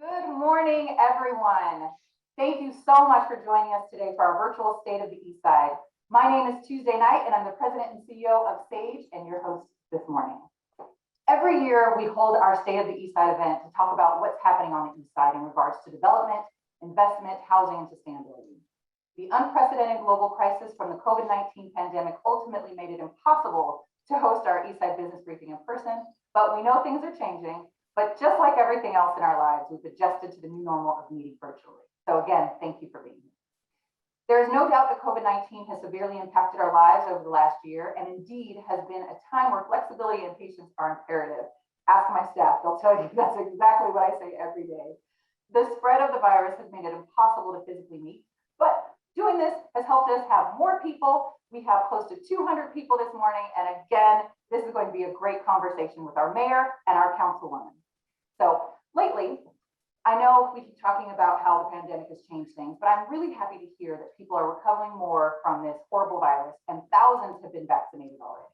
Good morning, everyone. Thank you so much for joining us today for our virtual State of the Eastside. My name is Tuesday Night, and I'm the president and CEO of SAGE and your host this morning. Every year, we hold our State of the Eastside event to talk about what's happening on the Eastside in regards to development, investment, housing, and sustainability. The unprecedented global crisis from the COVID-19 pandemic ultimately made it impossible to host our Eastside business briefing in person, but we know things are changing. But just like everything else in our lives, we've adjusted to the new normal of meeting virtually. So again, thank you for being here. There is no doubt that COVID-19 has severely impacted our lives over the last year, and indeed has been a time where flexibility and patience are imperative. Ask my staff, they'll tell you that's exactly what I say every day. The spread of the virus has made it impossible to physically meet, but doing this has helped us have more people. We have close to 200 people this morning, and again, this is going to be a great conversation with our mayor and our councilwoman. So lately, I know we keep talking about how the pandemic has changed things, but I'm really happy to hear that people are recovering more from this horrible virus and thousands have been vaccinated already.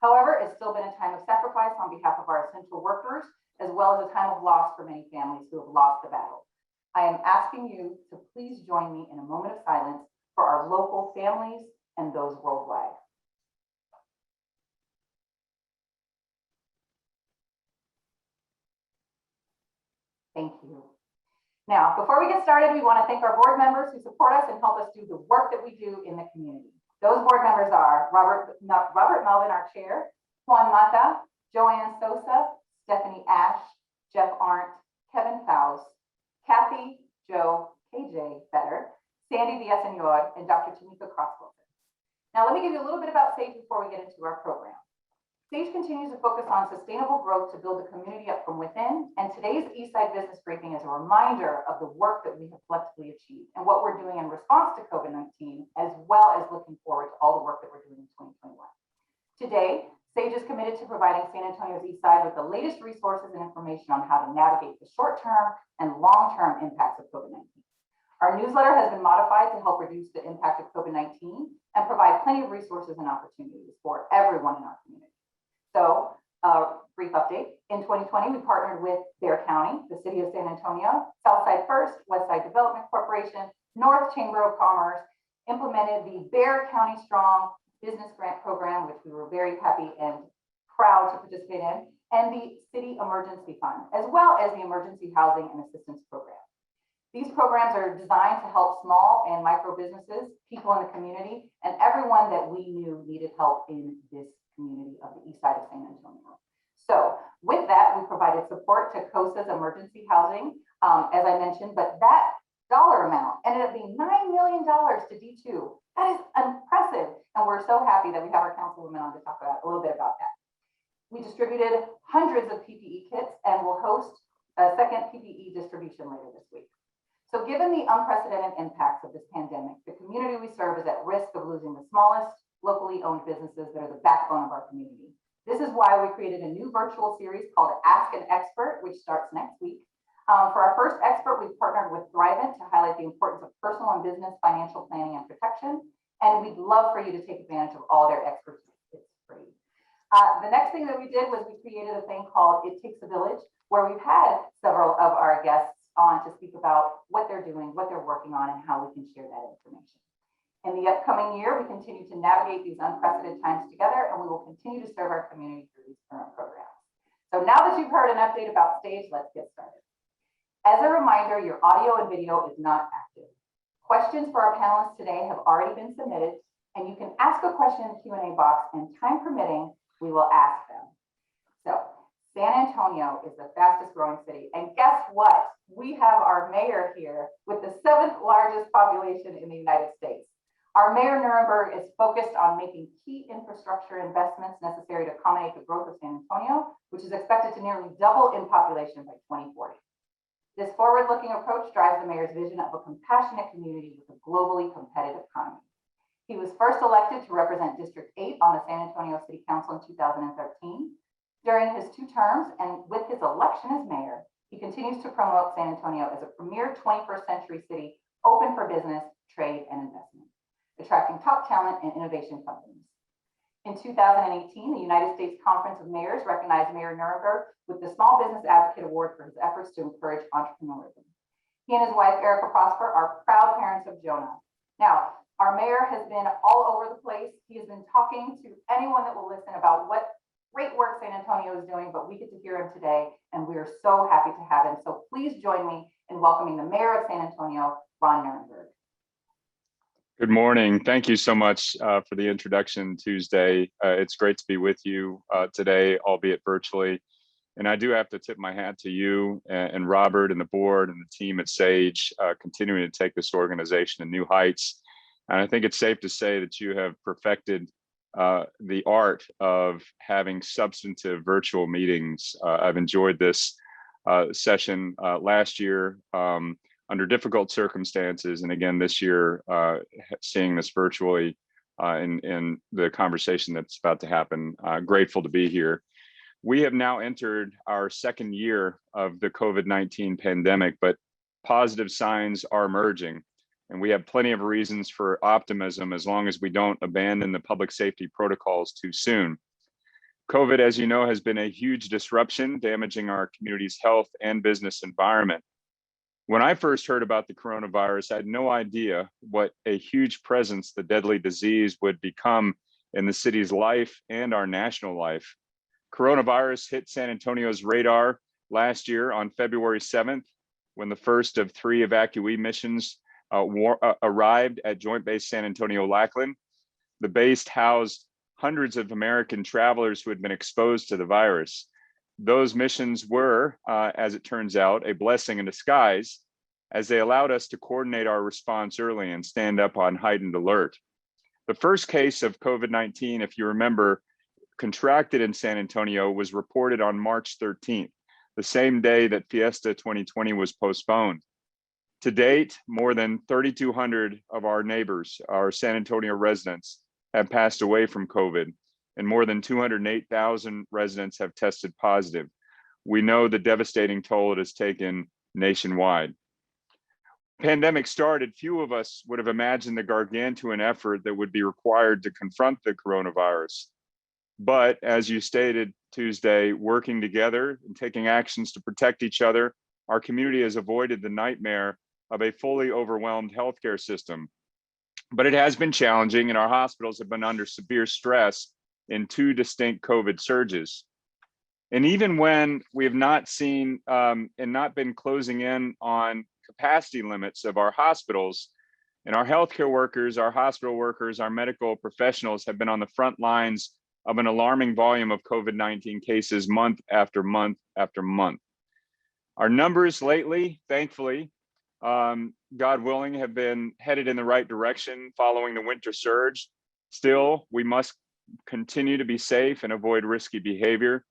However, it's still been a time of sacrifice on behalf of our essential workers, as well as a time of loss for many families who have lost the battle. I am asking you to please join me in a moment of silence for our local families and those worldwide. Thank you. Now, before we get started, we want to thank our board members who support us and help us do the work that we do in the community. Those board members are Robert Melvin, our chair, Juan Mata, Joanne Sosa, Stephanie Ash, Jeff Arndt, Kevin Faust, Kathy, Joe, KJ Better, Sandy Villasenor, and Dr. Tamika Crosswilson. Now, let me give you a little bit about SAGE before we get into our program. SAGE continues to focus on sustainable growth to build the community up from within, and today's Eastside Business Briefing is a reminder of the work that we have collectively achieved and what we're doing in response to COVID-19, as well as looking forward to all the work that we're doing in 2021. Today, SAGE is committed to providing San Antonio's Eastside with the latest resources and information on how to navigate the short-term and long-term impacts of COVID-19. Our newsletter has been modified to help reduce the impact of COVID-19 and provide plenty of resources and opportunities for everyone in our community. So, brief update. In 2020, we partnered with Bexar County, the City of San Antonio, Southside First, Westside Development Corporation, North Chamber of Commerce, implemented the Bexar County Strong Business Grant Program, which we were very happy and proud to participate in, and the City Emergency Fund, as well as the Emergency Housing and Assistance Program. These programs are designed to help small and micro businesses, people in the community, and everyone that we knew needed help in this community of the east side of San Antonio. So with that, we provided support to COSA's emergency housing, as I mentioned, but that dollar amount ended up being $9 million to D2. That is impressive. And we're so happy that we have our councilwoman on to talk about a little bit about that. We distributed hundreds of PPE kits and will host a second PPE distribution later this week. So given the unprecedented impacts of this pandemic, the community we serve is at risk of losing the smallest locally owned businesses that are the backbone of our community. This is why we created a new virtual series called Ask an Expert, which starts next week. For our first expert, we've partnered with Thrivent to highlight the importance of personal and business financial planning and protection. And we'd love for you to take advantage of all their expertise. It's free. The next thing that we did was we created a thing called It Takes a Village, where we've had several of our guests on to speak about what they're doing, what they're working on, and how we can share that information. In the upcoming year, we continue to navigate these unprecedented times together, and we will continue to serve our community through these current programs. So now that you've heard an update about SAGE, let's get started. As a reminder, your audio and video is not active. Questions for our panelists today have already been submitted, and you can ask a question in the Q&A box, and time permitting, we will ask them. So San Antonio is the fastest growing city, and guess what? We have our mayor here with the 7th largest population in the United States. Our mayor, Nurenberg, is focused on making key infrastructure investments necessary to accommodate the growth of San Antonio, which is expected to nearly double in population by 2040. This forward-looking approach drives the mayor's vision of a compassionate community with a globally competitive economy. He was first elected to represent District 8 on the San Antonio City Council in 2013. During his 2 terms and with his election as mayor, he continues to promote San Antonio as a premier 21st century city open for business, trade, and investment, attracting top talent and innovation companies. In 2018, the United States Conference of Mayors recognized Mayor Nurenberg with the Small Business Advocate Award for his efforts to encourage entrepreneurship. He and his wife, Erica Prosper, are proud parents of Jonah. Now, our mayor has been all over the place. He has been talking to anyone that will listen about what great work San Antonio is doing, but we get to hear him today, and we are so happy to have him. So please join me in welcoming the mayor of San Antonio, Ron Nurenberg. Good morning. Thank you so much for the introduction, Tuesday. It's great to be with you today, albeit virtually. And I do have to tip my hat to you and Robert and the board and the team at SAGE, continuing to take this organization to new heights. And I think it's safe to say that you have perfected the art of having substantive virtual meetings. I've enjoyed this session last year under difficult circumstances, and again this year, seeing this virtually in the conversation that's about to happen. Grateful to be here. We have now entered our second year of the COVID-19 pandemic, but positive signs are emerging, and we have plenty of reasons for optimism as long as we don't abandon the public safety protocols too soon. COVID, as you know, has been a huge disruption, damaging our community's health and business environment. When I first heard about the coronavirus, I had no idea what a huge presence the deadly disease would become in the city's life and our national life. Coronavirus hit San Antonio's radar last year on February 7th, when the first of 3 evacuee missions arrived at Joint Base San Antonio-Lackland. The base housed hundreds of American travelers who had been exposed to the virus. Those missions were, as it turns out, a blessing in disguise, as they allowed us to coordinate our response early and stand up on heightened alert. The first case of COVID-19, if you remember, contracted in San Antonio was reported on March 13th, the same day that Fiesta 2020 was postponed. To date, more than 3,200 of our neighbors, our San Antonio residents, have passed away from COVID, and more than 208,000 residents have tested positive. We know the devastating toll it has taken nationwide. Pandemic started, few of us would have imagined the gargantuan effort that would be required to confront the coronavirus. But as you stated Tuesday, working together and taking actions to protect each other, our community has avoided the nightmare of a fully overwhelmed healthcare system. But it has been challenging, and our hospitals have been under severe stress in 2 distinct COVID surges. And even when we have not seen and not been closing in on capacity limits of our hospitals, and our healthcare workers, our hospital workers, our medical professionals have been on the front lines of an alarming volume of COVID-19 cases month after month after month. Our numbers lately, thankfully, God willing, have been headed in the right direction following the winter surge. Still, we must continue to be safe and avoid risky behavior.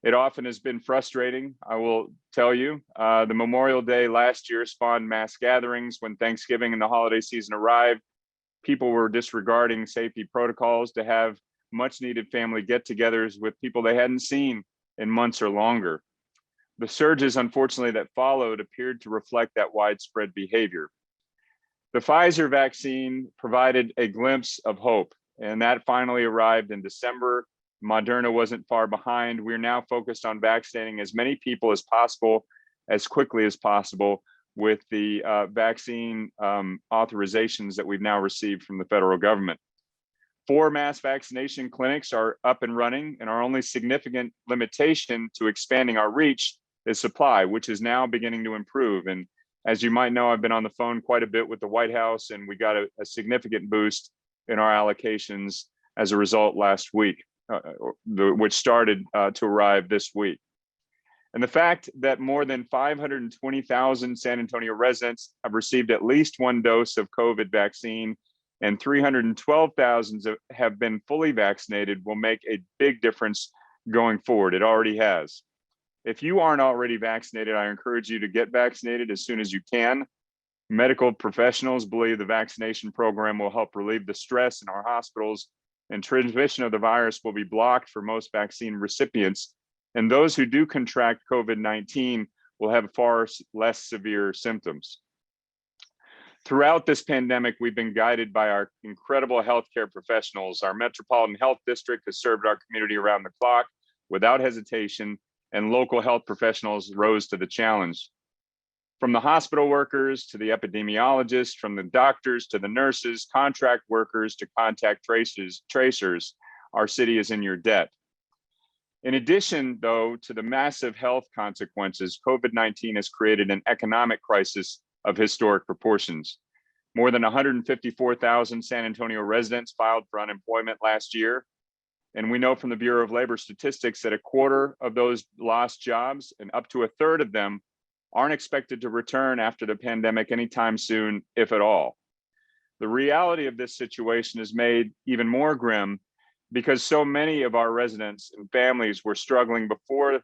It often has been frustrating, I will tell you. The Memorial Day last year spawned mass gatherings. When Thanksgiving and the holiday season arrived, people were disregarding safety protocols to have much needed family get-togethers with people they hadn't seen in months or longer. The surges, unfortunately, that followed appeared to reflect that widespread behavior. The Pfizer vaccine provided a glimpse of hope, and that finally arrived in December. Moderna wasn't far behind. We're now focused on vaccinating as many people as possible, as quickly as possible, with the vaccine authorizations that we've now received from the federal government. 4 mass vaccination clinics are up and running, and our only significant limitation to expanding our reach is supply, which is now beginning to improve. And as you might know, I've been on the phone quite a bit with the White House, and we got a significant boost in our allocations as a result last week, which started to arrive this week. And the fact that more than 520,000 San Antonio residents have received at least 1 dose of COVID vaccine and 312,000 have been fully vaccinated will make a big difference going forward. It already has. If you aren't already vaccinated, I encourage you to get vaccinated as soon as you can. Medical professionals believe the vaccination program will help relieve the stress in our hospitals, and transmission of the virus will be blocked for most vaccine recipients. And those who do contract COVID-19 will have far less severe symptoms. Throughout this pandemic, we've been guided by our incredible healthcare professionals. Our Metropolitan Health District has served our community around the clock without hesitation, and local health professionals rose to the challenge. From the hospital workers to the epidemiologists, from the doctors to the nurses, contract workers to contact tracers, our city is in your debt. In addition, though, to the massive health consequences, COVID-19 has created an economic crisis of historic proportions. More than 154,000 San Antonio residents filed for unemployment last year. And we know from the Bureau of Labor Statistics that a quarter of those lost jobs and up to a third of them aren't expected to return after the pandemic anytime soon, if at all. The reality of this situation is made even more grim because so many of our residents and families were struggling before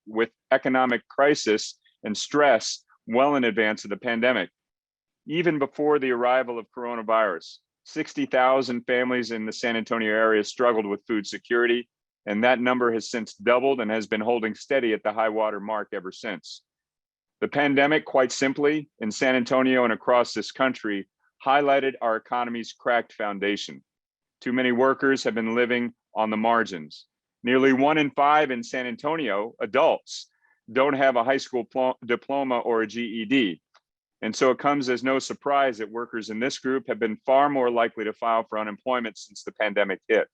with economic crisis and stress well in advance of the pandemic. Even before the arrival of coronavirus, 60,000 families in the San Antonio area struggled with food security, and that number has since doubled and has been holding steady at the high water mark ever since. The pandemic, quite simply, in San Antonio and across this country, highlighted our economy's cracked foundation. Too many workers have been living on the margins. Nearly 1 in 5 in San Antonio, adults, don't have a high school diploma or a GED. And so it comes as no surprise that workers in this group have been far more likely to file for unemployment since the pandemic hit.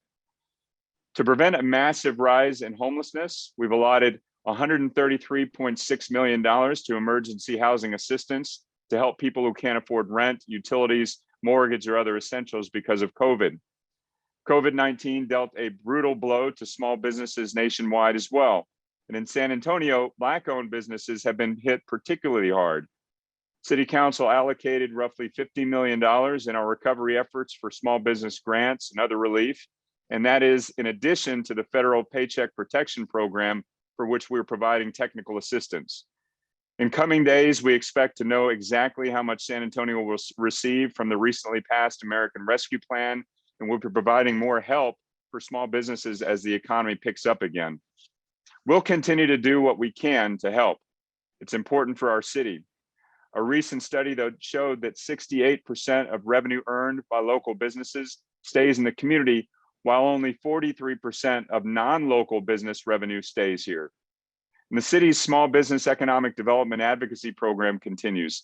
To prevent a massive rise in homelessness, we've allotted $133.6 million to emergency housing assistance to help people who can't afford rent, utilities, mortgage, or other essentials because of COVID. COVID-19 dealt a brutal blow to small businesses nationwide as well. And in San Antonio, Black-owned businesses have been hit particularly hard. City Council allocated roughly $50 million in our recovery efforts for small business grants and other relief. And that is in addition to the federal Paycheck Protection Program, for which we're providing technical assistance. In coming days, we expect to know exactly how much San Antonio will receive from the recently passed American Rescue Plan, and we'll be providing more help for small businesses as the economy picks up again. We'll continue to do what we can to help. It's important for our city. A recent study, though, showed that 68% of revenue earned by local businesses stays in the community, while only 43% of non-local business revenue stays here. And the city's Small Business Economic Development Advocacy Program continues.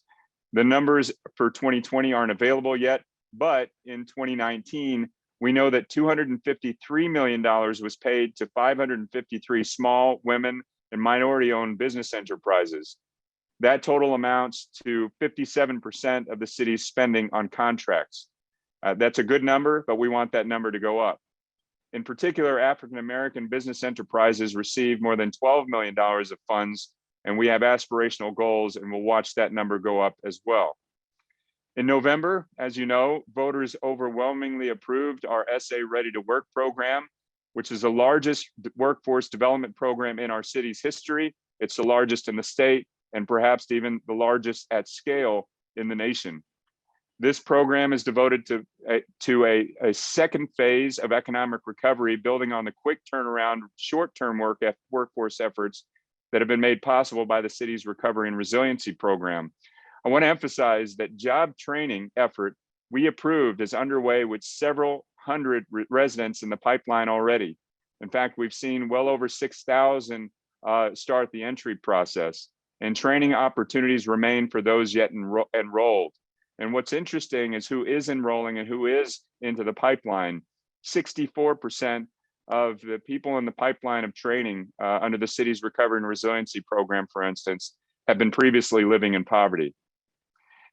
The numbers for 2020 aren't available yet, but in 2019, we know that $253 million was paid to 553 small, women, and minority-owned business enterprises. That total amounts to 57% of the city's spending on contracts. That's a good number, but we want that number to go up. In particular, African-American business enterprises receive more than $12 million of funds, and we have aspirational goals, and we'll watch that number go up as well. In November, as you know, voters overwhelmingly approved our SA Ready to Work program, which is the largest workforce development program in our city's history. It's the largest in the state, and perhaps even the largest at scale in the nation. This program is devoted to a second phase of economic recovery, building on the quick turnaround, short-term workforce efforts that have been made possible by the city's Recovery and Resiliency Program. I want to emphasize that job training effort we approved is underway with several hundred residents in the pipeline already. In fact, we've seen well over 6,000 start the entry process, and training opportunities remain for those yet enrolled. And what's interesting is who is enrolling and who is into the pipeline. 64% of the people in the pipeline of training under the city's Recovery and Resiliency Program, for instance, have been previously living in poverty.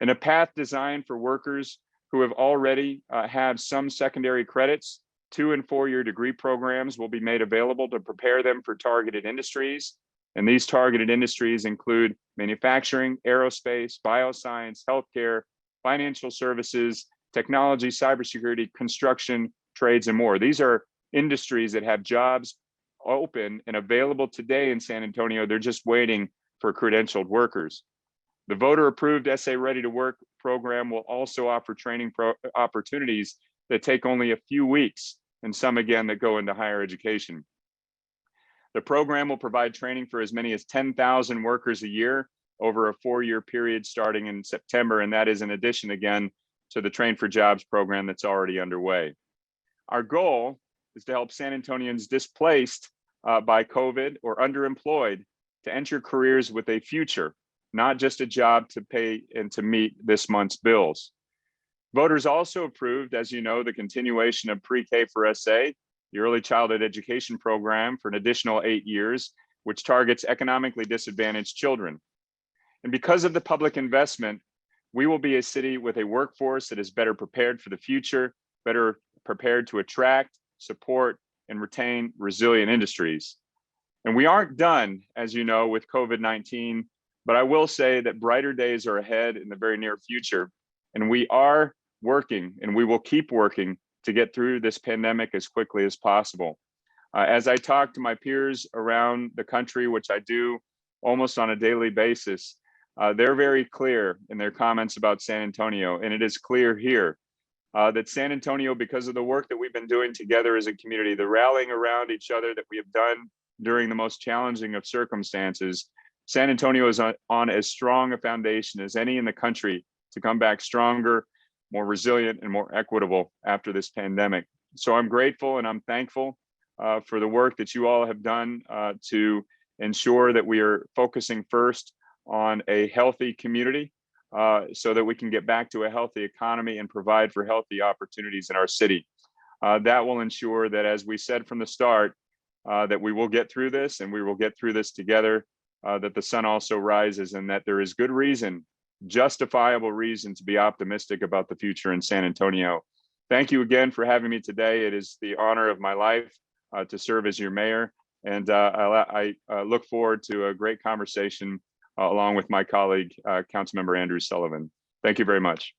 And a path designed for workers who have already had some secondary credits, 2- and 4-year degree programs will be made available to prepare them for targeted industries. And these targeted industries include manufacturing, aerospace, bioscience, healthcare, financial services, technology, cybersecurity, construction, trades, and more. These are industries that have jobs open and available today in San Antonio. They're just waiting for credentialed workers. The voter-approved SA Ready to Work program will also offer training opportunities that take only a few weeks, and some, again, that go into higher education. The program will provide training for as many as 10,000 workers a year, over a 4-year period starting in September, and that is in addition again to the Train for Jobs program that's already underway. Our goal is to help San Antonians displaced by COVID or underemployed to enter careers with a future, not just a job to pay and to meet this month's bills. Voters also approved, as you know, the continuation of pre-K for SA, the early childhood education program, for an additional 8 years, which targets economically disadvantaged children. And because of the public investment, we will be a city with a workforce that is better prepared for the future, better prepared to attract, support, and retain resilient industries. And we aren't done, as you know, with COVID-19, but I will say that brighter days are ahead in the very near future. And we are working, and we will keep working to get through this pandemic as quickly as possible. As I talk to my peers around the country, which I do almost on a daily basis, they're very clear in their comments about San Antonio, and it is clear here that San Antonio, because of the work that we've been doing together as a community, the rallying around each other that we have done during the most challenging of circumstances, San Antonio is on as strong a foundation as any in the country to come back stronger, more resilient, and more equitable after this pandemic. So I'm grateful and I'm thankful for the work that you all have done to ensure that we are focusing first on a healthy community so that we can get back to a healthy economy and provide for healthy opportunities in our city. That will ensure that, as we said from the start, that we will get through this and we will get through this together, that the sun also rises, and that there is good reason, justifiable reason, to be optimistic about the future in San Antonio. Thank you again for having me today. It is the honor of my life to serve as your mayor, and I look forward to a great conversation along with my colleague, Councilmember Andrews-Sullivan. Thank you very much.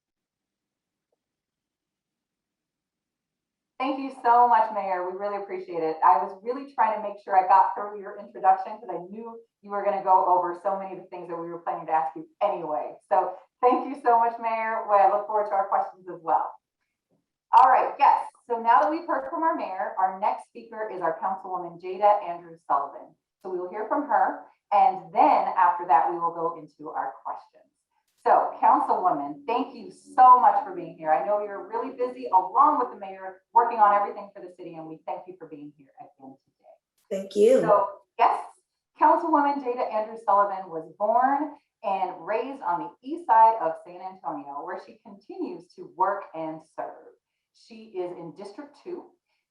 Thank you so much, Mayor. We really appreciate it. I was really trying to make sure I got through your introduction because I knew you were going to go over so many of the things that we were planning to ask you anyway. So thank you so much, Mayor. Well, I look forward to our questions as well. All right, yes. So now that we've heard from our mayor, our next speaker is our Councilwoman Jada Andrews-Sullivan. So we will hear from her, and then after that, we will go into our questions. So, Councilwoman, thank you so much for being here. I know you're really busy, along with the mayor, working on everything for the city, and we thank you for being here again today. Thank you. So, yes, Councilwoman Jada Andrews-Sullivan was born and raised on the east side of San Antonio, where she continues to work and serve. She is in District 2,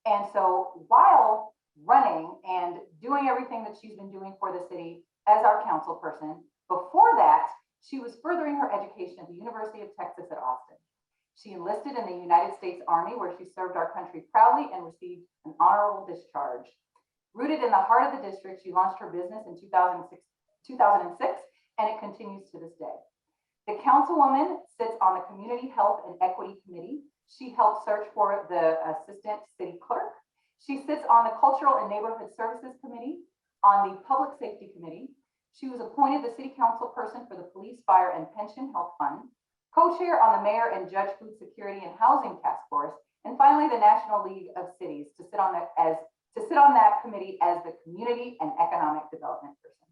and so while running and doing everything that she's been doing for the city as our council person, before that, she was furthering her education at the University of Texas at Austin. She enlisted in the United States Army, where she served our country proudly and received an honorable discharge. Rooted in the heart of the district, she launched her business in 2006, and it continues to this day. The councilwoman sits on the Community Health and Equity Committee. She helped search for the Assistant City Clerk. She sits on the Cultural and Neighborhood Services Committee, on the Public Safety Committee. She was appointed the City Council person for the Police, Fire, and Pension Health Fund, co-chair on the Mayor and Judge Food Security and Housing Task Force, and finally the National League of Cities to sit on that committee as the Community and Economic Development person.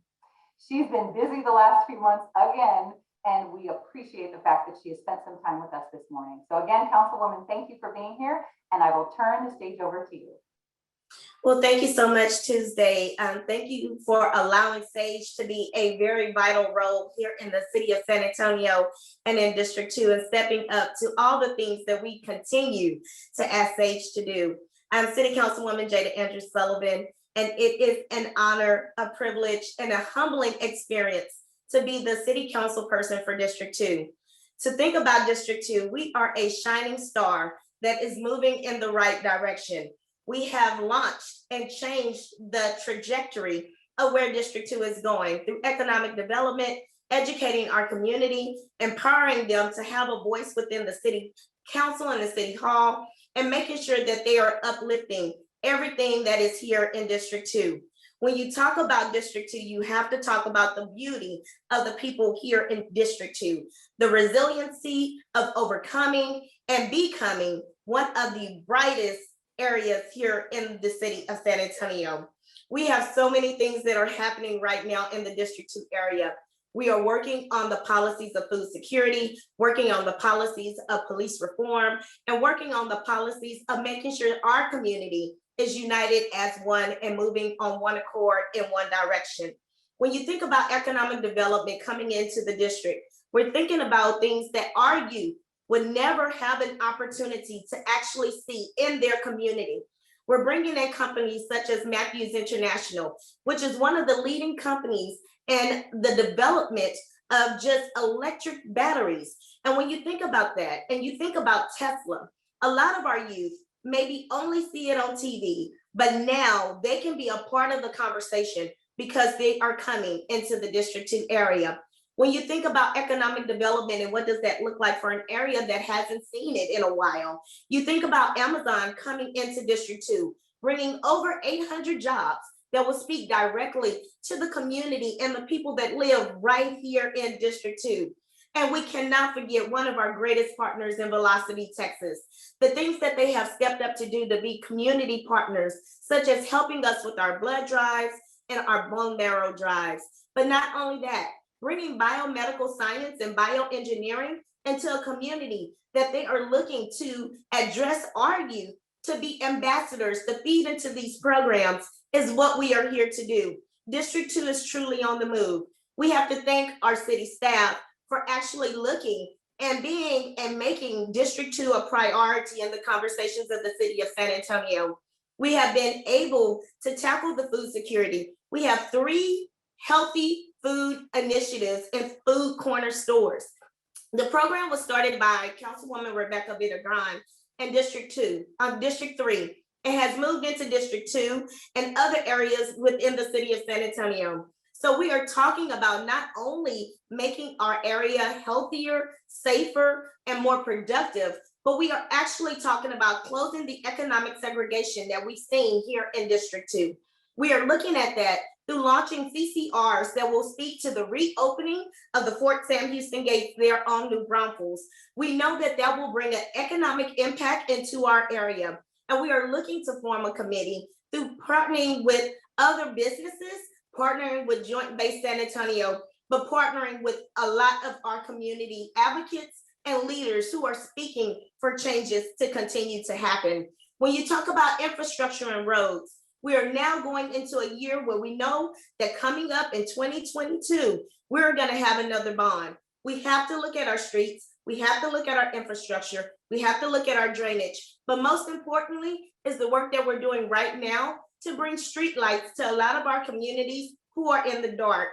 She's been busy the last few months again, and we appreciate the fact that she has spent some time with us this morning. So again, Councilwoman, thank you for being here, and I will turn the stage over to you. Well, thank you so much, Tuesday. Thank you for allowing SAGE to be a very vital role here in the city of San Antonio and in District 2, and stepping up to all the things that we continue to ask SAGE to do. I'm City Councilwoman Jada Andrews-Sullivan, and it is an honor, a privilege, and a humbling experience to be the City Council person for District 2. To think about District 2, we are a shining star that is moving in the right direction. We have launched and changed the trajectory of where District 2 is going through economic development, educating our community, empowering them to have a voice within the city council and the city hall, and making sure that they are uplifting everything that is here in District 2. When you talk about District 2, you have to talk about the beauty of the people here in District 2, the resiliency of overcoming and becoming one of the brightest areas here in the city of San Antonio. We have so many things that are happening right now in the District 2 area. We are working on the policies of food security, working on the policies of police reform, and working on the policies of making sure our community is united as one and moving on one accord in one direction. When you think about economic development coming into the district, we're thinking about things that our youth would never have an opportunity to actually see in their community. We're bringing in companies such as Matthews International, which is one of the leading companies in the development of just electric batteries. And when you think about that, and you think about Tesla, a lot of our youth maybe only see it on TV, but now they can be a part of the conversation because they are coming into the District 2 area. When you think about economic development and what does that look like for an area that hasn't seen it in a while, you think about Amazon coming into District 2, bringing over 800 jobs that will speak directly to the community and the people that live right here in District 2. And we cannot forget one of our greatest partners in Velocity, Texas. The things that they have stepped up to do to be community partners, such as helping us with our blood drives and our bone marrow drives. But not only that, bringing biomedical science and bioengineering into a community that they are looking to address our youth to be ambassadors to feed into these programs is what we are here to do. District 2 is truly on the move. We have to thank our city staff for actually looking and being and making District 2 a priority in the conversations of the city of San Antonio. We have been able to tackle the food security. We have 3 healthy food initiatives in food corner stores. The program was started by Councilwoman Rebecca Vidagrán in District 3. It has moved into District 2 and other areas within the city of San Antonio. So we are talking about not only making our area healthier, safer, and more productive, but we are actually talking about closing the economic segregation that we've seen here in District 2. We are looking at that through launching CCRs that will speak to the reopening of the Fort Sam Houston Gate there on New Braunfels. We know that that will bring an economic impact into our area. And we are looking to form a committee through partnering with other businesses, partnering with Joint Base San Antonio, but partnering with a lot of our community advocates and leaders who are speaking for changes to continue to happen. When you talk about infrastructure and roads, we are now going into a year where we know that coming up in 2022, we're going to have another bond. We have to look at our streets. We have to look at our infrastructure. We have to look at our drainage. But most importantly is the work that we're doing right now to bring street lights to a lot of our communities who are in the dark.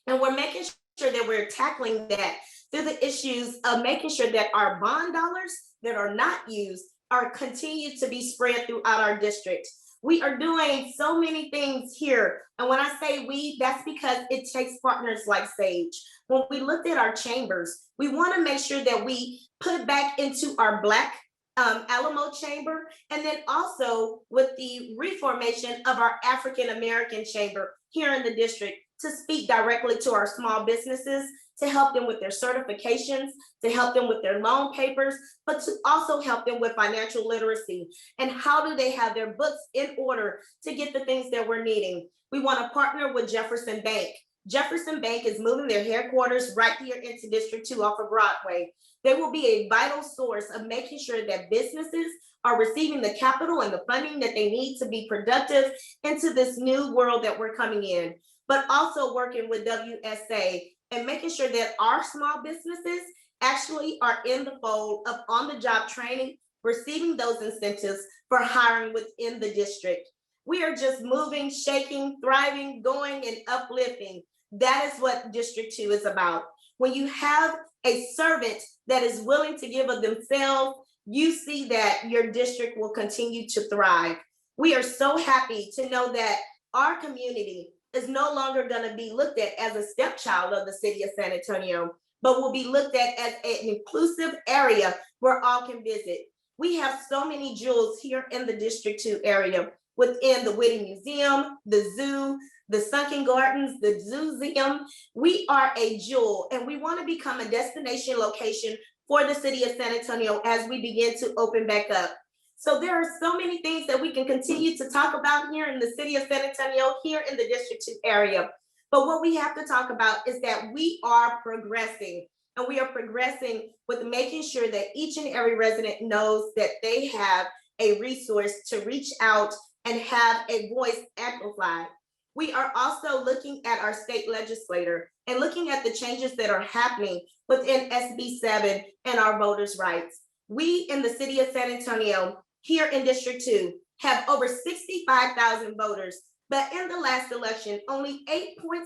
And we're making sure that we're tackling that through the issues of making sure that our bond dollars that are not used are continued to be spread throughout our district. We are doing so many things here. And when I say we, that's because it takes partners like Sage. When we looked at our chambers, we want to make sure that we put back into our Black Alamo chamber, and then also with the reformation of our African American chamber here in the district to speak directly to our small businesses, to help them with their certifications, to help them with their loan papers, but to also help them with financial literacy. And how do they have their books in order to get the things that we're needing? We want to partner with Jefferson Bank. Jefferson Bank is moving their headquarters right here into District 2 off of Broadway. They will be a vital source of making sure that businesses are receiving the capital and the funding that they need to be productive into this new world that we're coming in, but also working with WSA and making sure that our small businesses actually are in the fold of on-the-job training, receiving those incentives for hiring within the district. We are just moving, shaking, thriving, going, and uplifting. That is what District 2 is about. When you have a servant that is willing to give of themselves, you see that your district will continue to thrive. We are so happy to know that our community is no longer going to be looked at as a stepchild of the city of San Antonio, but will be looked at as an inclusive area where all can visit. We have so many jewels here in the District 2 area within the Whitty Museum, the zoo, the Sunken Gardens, the Zoozeum. We are a jewel, and we want to become a destination location for the city of San Antonio as we begin to open back up. So there are so many things that we can continue to talk about here in the city of San Antonio, here in the District 2 area. But what we have to talk about is that we are progressing, and we are progressing with making sure that each and every resident knows that they have a resource to reach out and have a voice amplified. We are also looking at our state legislator and looking at the changes that are happening within SB 7 and our voters' rights. We in the city of San Antonio, here in District 2, have over 65,000 voters, but in the last election, only 8.6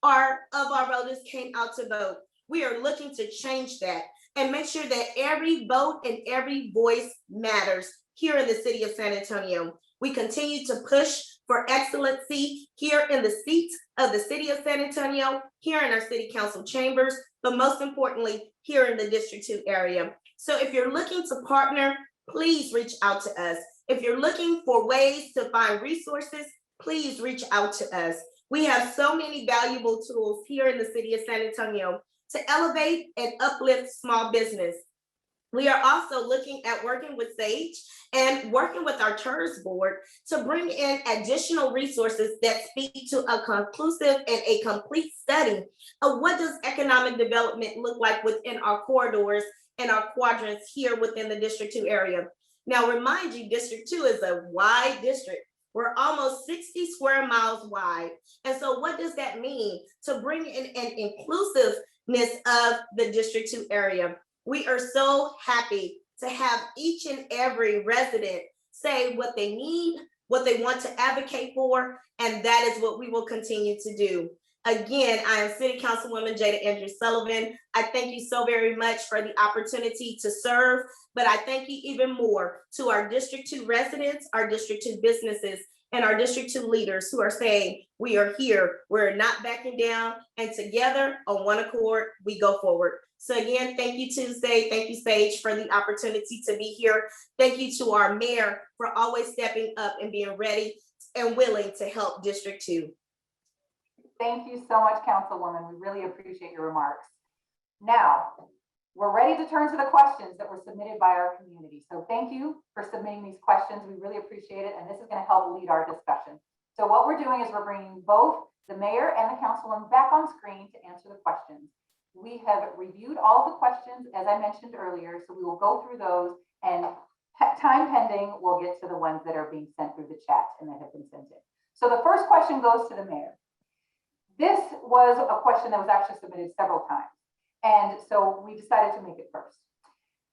of our voters came out to vote. We are looking to change that and make sure that every vote and every voice matters here in the city of San Antonio. We continue to push for excellency here in the seats of the city of San Antonio, here in our city council chambers, but most importantly, here in the District 2 area. So if you're looking to partner, please reach out to us. If you're looking for ways to find resources, please reach out to us. We have so many valuable tools here in the city of San Antonio to elevate and uplift small business. We are also looking at working with SAGE and working with our TERS board to bring in additional resources that speak to a conclusive and a complete study of what does economic development look like within our corridors and our quadrants here within the District 2 area. Now, remind you, District 2 is a wide district. We're almost 60 square miles wide. And so what does that mean to bring in an inclusiveness of the District 2 area? We are so happy to have each and every resident say what they need, what they want to advocate for, and that is what we will continue to do. Again, I am City Councilwoman Jada Andrews-Sullivan. I thank you so very much for the opportunity to serve, but I thank you even more to our District 2 residents, our District 2 businesses, and our District 2 leaders who are saying, we are here, we're not backing down, and together on one accord, we go forward. So again, thank you, Tuesday. Thank you, Sage, for the opportunity to be here. Thank you to our mayor for always stepping up and being ready and willing to help District 2. Thank you so much, Councilwoman. We really appreciate your remarks. Now, we're ready to turn to the questions that were submitted by our community. So thank you for submitting these questions. We really appreciate it. And this is going to help lead our discussion. So what we're doing is we're bringing both the mayor and the councilwoman back on screen to answer the questions. We have reviewed all the questions, as I mentioned earlier, so we will go through those, and time pending, we'll get to the ones that are being sent through the chat and that have been sent in. So the first question goes to the mayor. This was a question that was actually submitted several times, and so we decided to make it first.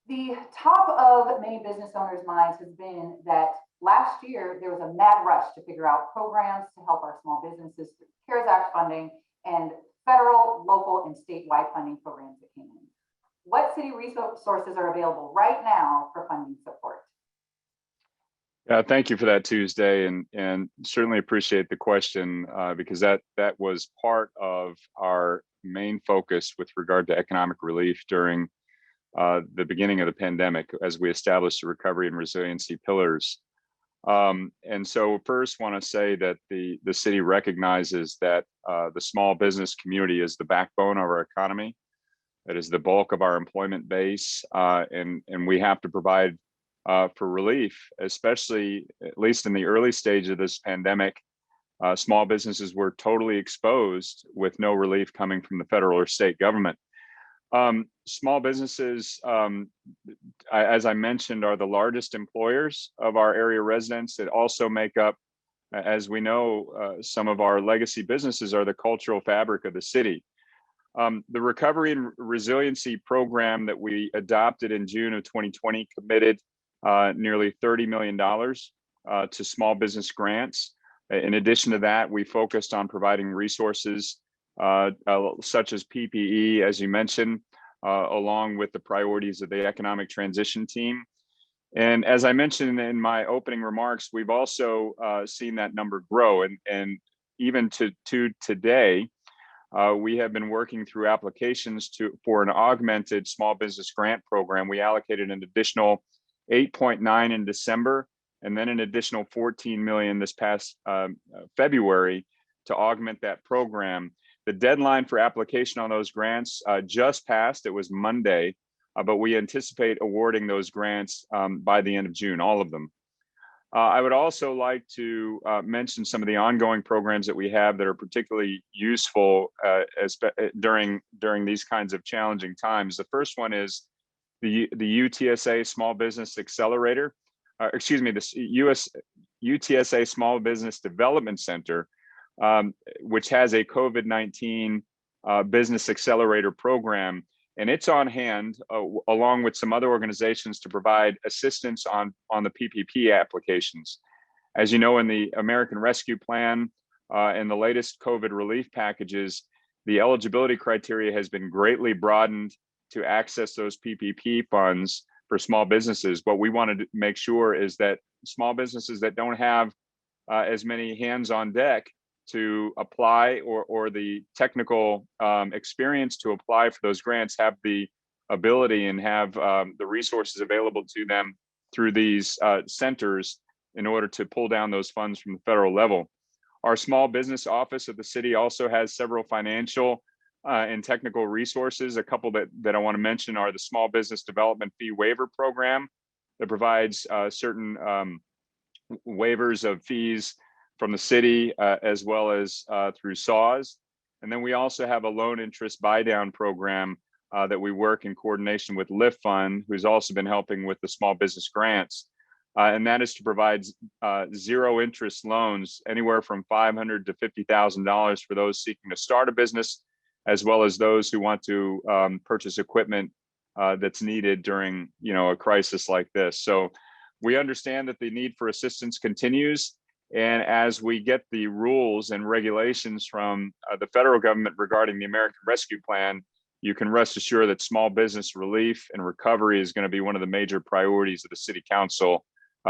The top of many business owners' minds has been that last year there was a mad rush to figure out programs to help our small businesses through CARES Act funding and federal, local, and statewide funding programs that came in. What city resources are available right now for funding support? Thank you for that, Tuesday, and certainly appreciate the question because that was part of our main focus with regard to economic relief during the beginning of the pandemic as we established the recovery and resiliency pillars. And so first want to say that the city recognizes that the small business community is the backbone of our economy. That is the bulk of our employment base, and we have to provide for relief, especially at least in the early stage of this pandemic. Small businesses were totally exposed with no relief coming from the federal or state government. Small businesses, as I mentioned, are the largest employers of our area residents. That also make up, as we know, some of our legacy businesses are the cultural fabric of the city. The Recovery and Resiliency Program that we adopted in June of 2020 committed nearly $30 million to small business grants. In addition to that, we focused on providing resources such as PPE, as you mentioned, along with the priorities of the economic transition team. And as I mentioned in my opening remarks, we've also seen that number grow. And even to today, we have been working through applications for an augmented small business grant program. We allocated an additional 8.9 in December, and then an additional 14 million this past February to augment that program. The deadline for application on those grants just passed. It was Monday, but we anticipate awarding those grants by the end of June, all of them. I would also like to mention some of the ongoing programs that we have that are particularly useful during these kinds of challenging times. The first one is the UTSA Small Business Accelerator, the UTSA Small Business Development Center, which has a COVID-19 business accelerator program. And it's on hand along with some other organizations to provide assistance on the PPP applications. As you know, in the American Rescue Plan and the latest COVID relief packages, the eligibility criteria has been greatly broadened to access those PPP funds for small businesses. What we wanted to make sure is that small businesses that don't have as many hands on deck to apply or the technical experience to apply for those grants have the ability and have the resources available to them through these centers in order to pull down those funds from the federal level. Our small business office of the city also has several financial and technical resources. A couple that I want to mention are the Small Business Development Fee Waiver Program that provides certain waivers of fees from the city as well as through SAWS. And then we also have a loan interest buy down program that we work in coordination with Lift Fund, who's also been helping with the small business grants. And that is to provide zero interest loans anywhere from $500 to $50,000 for those seeking to start a business, as well as those who want to purchase equipment that's needed during a crisis like this. So we understand that the need for assistance continues. And as we get the rules and regulations from the federal government regarding the American Rescue Plan, you can rest assured that small business relief and recovery is going to be one of the major priorities of the City Council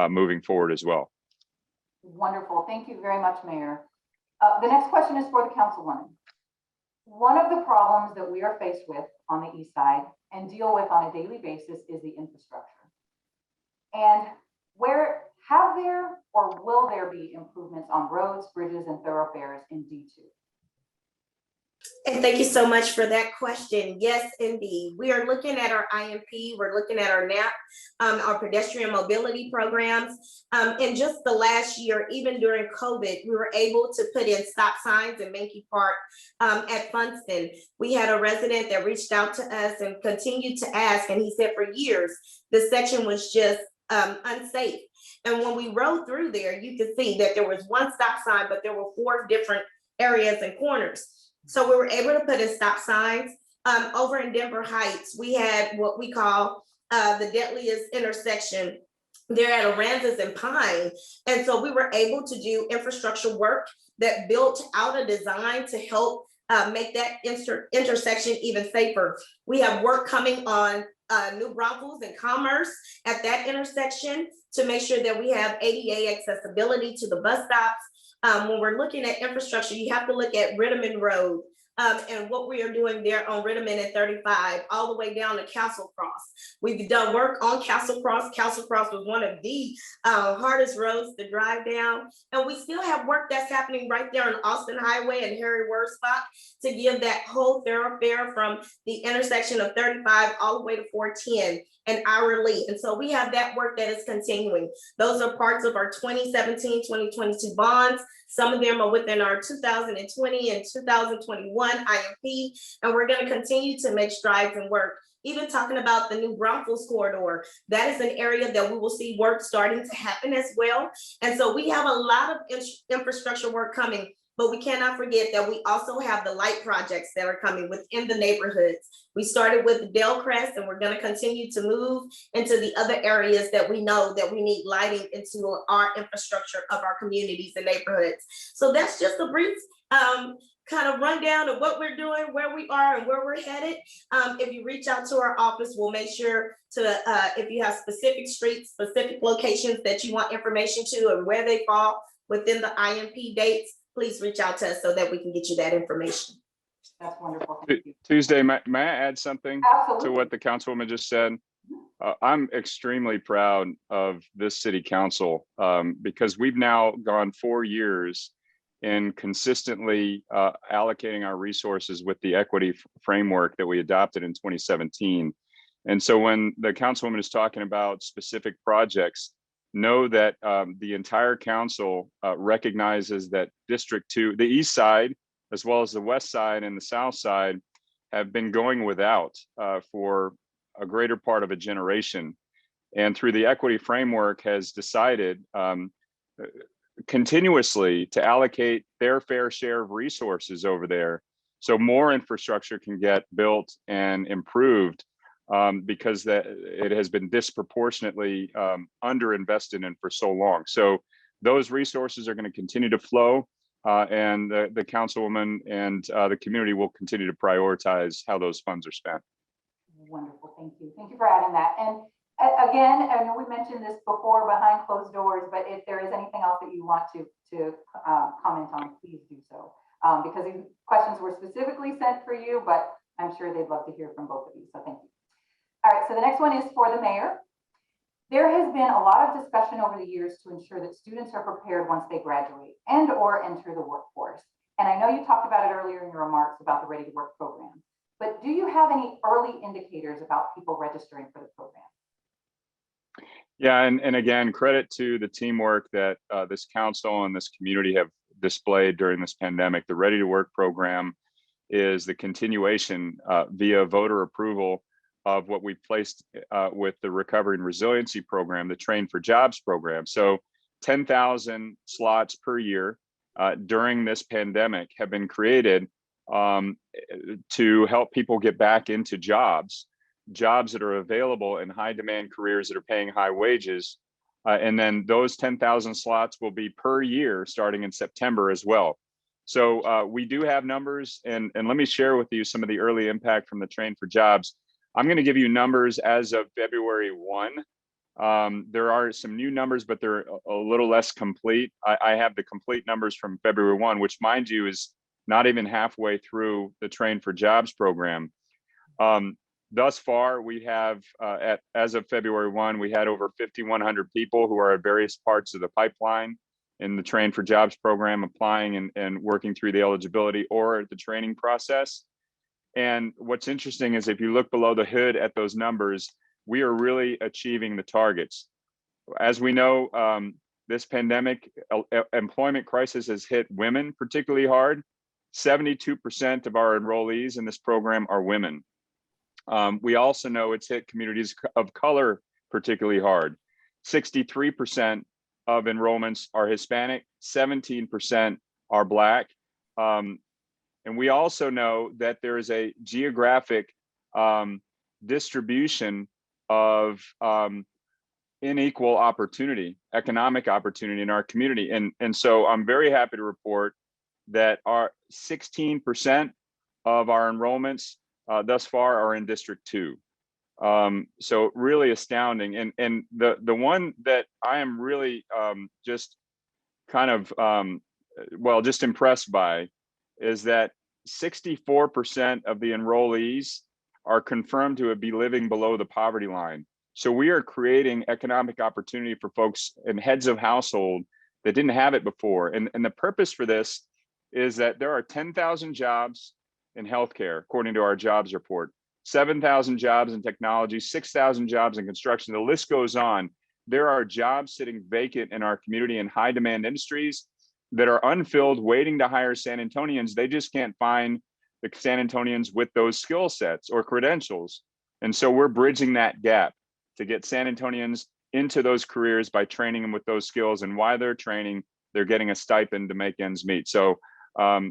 moving forward as well. Wonderful. Thank you very much, Mayor. The next question is for the Councilwoman. One of the problems that we are faced with on the East Side and deal with on a daily basis is the infrastructure. And have there or will there be improvements on roads, bridges, and thoroughfares in D2? And thank you so much for that question. Yes, indeed. We are looking at our IMP, we're looking at our NAP, our pedestrian mobility programs. In just the last year, even during COVID, we were able to put in stop signs in Menke Park at Funston. We had a resident that reached out to us and continued to ask, and he said for years, this section was just unsafe. And when we rode through there, you could see that there was one stop sign, but there were 4 different areas and corners. So we were able to put in stop signs. Over in Denver Heights, we had what we call the deadliest intersection there at Aransas and Pine. And so we were able to do infrastructure work that built out a design to help make that intersection even safer. We have work coming on New Braunfels and Commerce at that intersection to make sure that we have ADA accessibility to the bus stops. When we're looking at infrastructure, you have to look at Ritterman Road and what we are doing there on Ritterman and 35, all the way down to Castle Cross. We've done work on Castle Cross. Castle Cross was one of the hardest roads to drive down. And we still have work that's happening right there on Austin Highway and Harry Wurzbach to give that whole thoroughfare from the intersection of 35 all the way to 410 and hourly. And so we have that work that is continuing. Those are parts of our 2017-2022 bonds. Some of them are within our 2020 and 2021 IMP, and we're going to continue to make strides and work. Even talking about the New Braunfels corridor, that is an area that we will see work starting to happen as well. And so we have a lot of infrastructure work coming, but we cannot forget that we also have the light projects that are coming within the neighborhoods. We started with Del Crest, and we're going to continue to move into the other areas that we know that we need lighting into our infrastructure of our communities and neighborhoods. So that's just a brief kind of rundown of what we're doing, where we are, and where we're headed. If you reach out to our office, we'll make sure to, if you have specific streets, specific locations that you want information to and where they fall within the IMP dates, please reach out to us so that we can get you that information. That's wonderful. Thank you. Tuesday, may I add something Absolutely. to what the Councilwoman just said? I'm extremely proud of this City Council because we've now gone 4 years in consistently allocating our resources with the equity framework that we adopted in 2017. And so when the Councilwoman is talking about specific projects, know that the entire council recognizes that District 2, the east side, as well as the west side and the south side, have been going without for a greater part of a generation. And through the equity framework has decided continuously to allocate their fair share of resources over there, so more infrastructure can get built and improved, because it has been disproportionately underinvested in for so long. So those resources are going to continue to flow, and the councilwoman and the community will continue to prioritize how those funds are spent. Wonderful, thank you. Thank you for adding that. And again, I know we mentioned this before behind closed doors, but if there is anything else that you want to comment on, please do so. Because these questions were specifically sent for you, but I'm sure they'd love to hear from both of you, so thank you. All right, so the next one is for the mayor. There has been a lot of discussion over the years to ensure that students are prepared once they graduate and or enter the workforce. And I know you talked about it earlier in your remarks about the Ready to Work program, but do you have any early indicators about people registering for the program? Yeah, and again, credit to the teamwork that this council and this community have displayed during this pandemic. The Ready to Work program is the continuation via voter approval of what we placed with the Recovery and Resiliency program, the Train for Jobs program. So 10,000 slots per year during this pandemic have been created to help people get back into jobs that are available in high demand careers that are paying high wages. And then those 10,000 slots will be per year starting in September as well. So we do have numbers, and let me share with you some of the early impact from the Train for Jobs. I'm going to give you numbers as of February 1. There are some new numbers, but they're a little less complete. I have the complete numbers from February 1, which, mind you, is not even halfway through the Train for Jobs program. Thus far, we have, as of February 1, we had over 5,100 people who are at various parts of the pipeline in the Train for Jobs program, applying and working through the eligibility or the training process. And what's interesting is if you look below the hood at those numbers, we are really achieving the targets. As we know, this pandemic employment crisis has hit women particularly hard. 72% of our enrollees in this program are women. We also know it's hit communities of color particularly hard. 63% of enrollments are Hispanic, 17% are Black. And we also know that there is a geographic distribution of unequal opportunity, economic opportunity in our community. And so I'm very happy to report that our 16% of our enrollments thus far are in District 2. So really astounding. And the one that I am really just kind of, just impressed by is that 64% of the enrollees are confirmed to be living below the poverty line. So we are creating economic opportunity for folks and heads of household that didn't have it before. And the purpose for this is that there are 10,000 jobs in healthcare, according to our jobs report, 7,000 jobs in technology, 6,000 jobs in construction. The list goes on. There are jobs sitting vacant in our community in high demand industries that are unfilled, waiting to hire San Antonians. They just can't find the San Antonians with those skill sets or credentials. And so we're bridging that gap to get San Antonians into those careers by training them with those skills. And while they're training, they're getting a stipend to make ends meet. So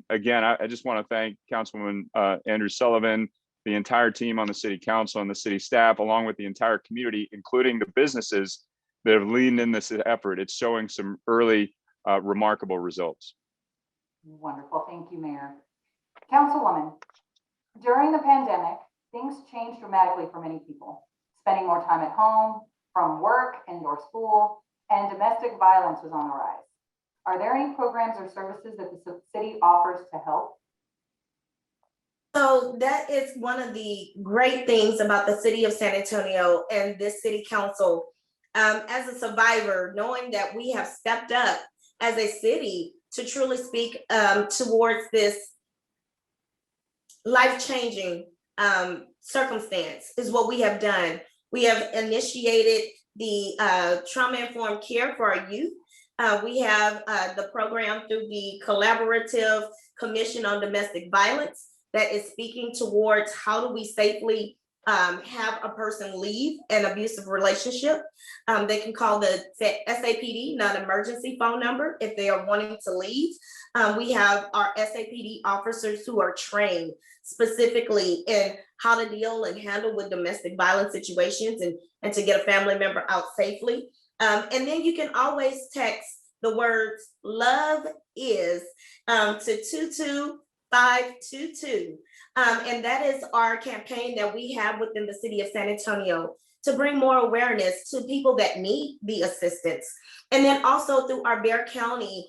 again, I just want to thank Councilwoman Andrews-Sullivan, the entire team on the city council and the city staff, along with the entire community, including the businesses that have leaned in this effort. It's showing some early remarkable results. Wonderful, thank you, Mayor. Councilwoman, during the pandemic, things changed dramatically for many people, spending more time at home, from work and or school, and domestic violence was on the rise. Are there any programs or services that the city offers to help? So that is one of the great things about the city of San Antonio and this city council. As a survivor, knowing that we have stepped up as a city to truly speak towards this life-changing circumstance is what we have done. We have initiated the trauma-informed care for our youth. We have the program through the Collaborative Commission on Domestic Violence that is speaking towards how do we safely have a person leave an abusive relationship. They can call the SAPD non-emergency phone number if they are wanting to leave. We have our SAPD officers who are trained specifically in how to deal and handle with domestic violence situations and to get a family member out safely. And then you can always text the words "love is" to 22522. And that is our campaign that we have within the city of San Antonio to bring more awareness to people that need the assistance. And then also through our Bexar County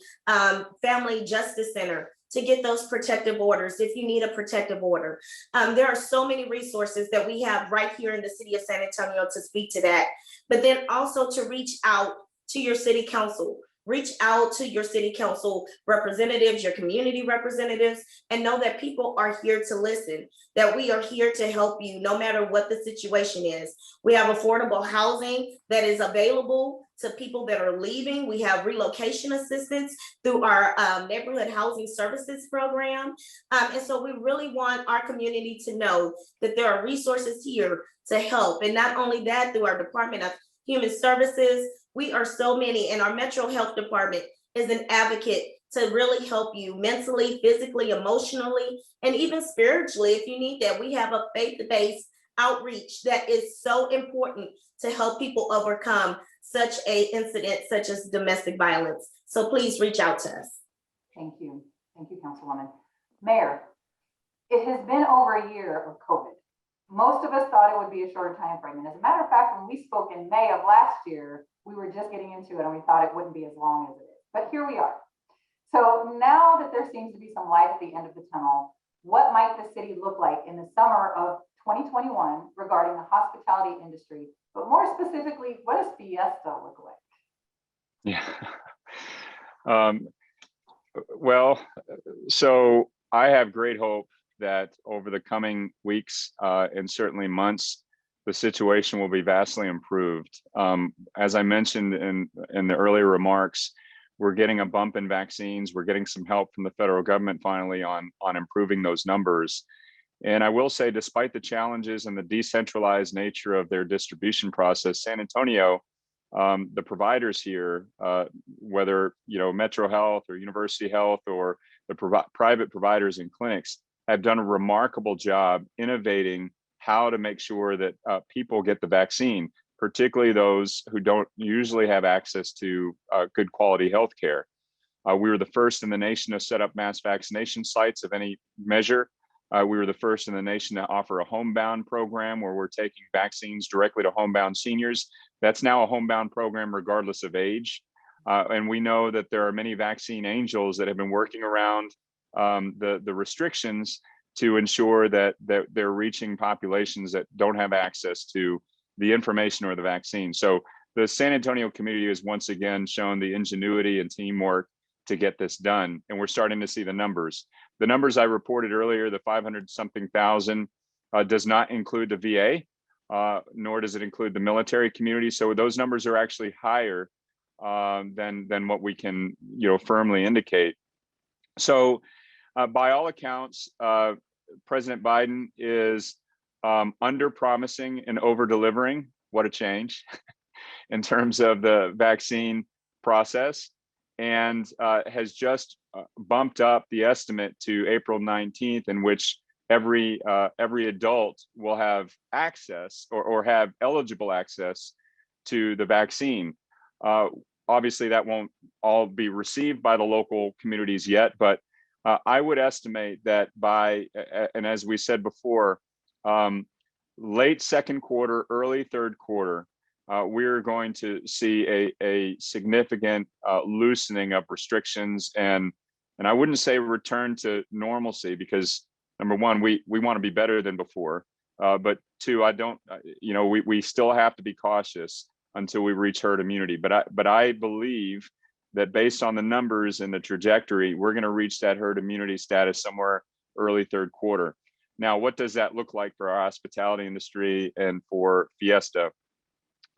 Family Justice Center to get those protective orders if you need a protective order. There are so many resources that we have right here in the city of San Antonio to speak to that, but then also to reach out to your city council. Reach out to your city council representatives, your community representatives, and know that people are here to listen, that we are here to help you no matter what the situation is. We have affordable housing that is available to people that are leaving. We have relocation assistance through our neighborhood housing services program. And so we really want our community to know that there are resources here to help. And not only that, through our Department of Human Services, we are so many, and our Metro Health Department is an advocate to really help you mentally, physically, emotionally, and even spiritually if you need that. We have a faith-based outreach that is so important to help people overcome such an incident such as domestic violence. So please reach out to us. Thank you, Councilwoman. Mayor, it has been over a year of COVID. Most of us thought it would be a shorter time frame. And as a matter of fact, when we spoke in May of last year, we were just getting into it and we thought it wouldn't be as long as it is. But here we are. So now that there seems to be some light at the end of the tunnel, what might the city look like in the summer of 2021 regarding the hospitality industry? But more specifically, what does Fiesta look like? Yeah. Well, so I have great hope that over the coming weeks and certainly months, the situation will be vastly improved. As I mentioned in the earlier remarks, we're getting a bump in vaccines. We're getting some help from the federal government finally on improving those numbers. And I will say, despite the challenges and the decentralized nature of their distribution process, San Antonio, the providers here, whether Metro Health or University Health or the private providers and clinics, have done a remarkable job innovating how to make sure that people get the vaccine, particularly those who don't usually have access to good quality health care. We were the first in the nation to set up mass vaccination sites of any measure. We were the first in the nation to offer a homebound program where we're taking vaccines directly to homebound seniors. That's now a homebound program regardless of age. And we know that there are many vaccine angels that have been working around the restrictions to ensure that they're reaching populations that don't have access to the information or the vaccine. So the San Antonio community has once again shown the ingenuity and teamwork to get this done. And we're starting to see the numbers. The numbers I reported earlier, the 500-something thousand, does not include the VA, nor does it include the military community. So those numbers are actually higher than what we can firmly indicate. So by all accounts, President Biden is under promising and over delivering. What a change in terms of the vaccine process, and has just bumped up the estimate to April 19th, in which every adult will have access or have eligible access to the vaccine. Obviously, that won't all be received by the local communities yet, but I would estimate that by, and as we said before, late second quarter, early third quarter, we're going to see a significant loosening of restrictions, and I wouldn't say return to normalcy, because number one, we want to be better than before, but two, we still have to be cautious until we reach herd immunity. But I believe that based on the numbers and the trajectory, we're going to reach that herd immunity status somewhere early third quarter. Now, what does that look like for our hospitality industry and for Fiesta?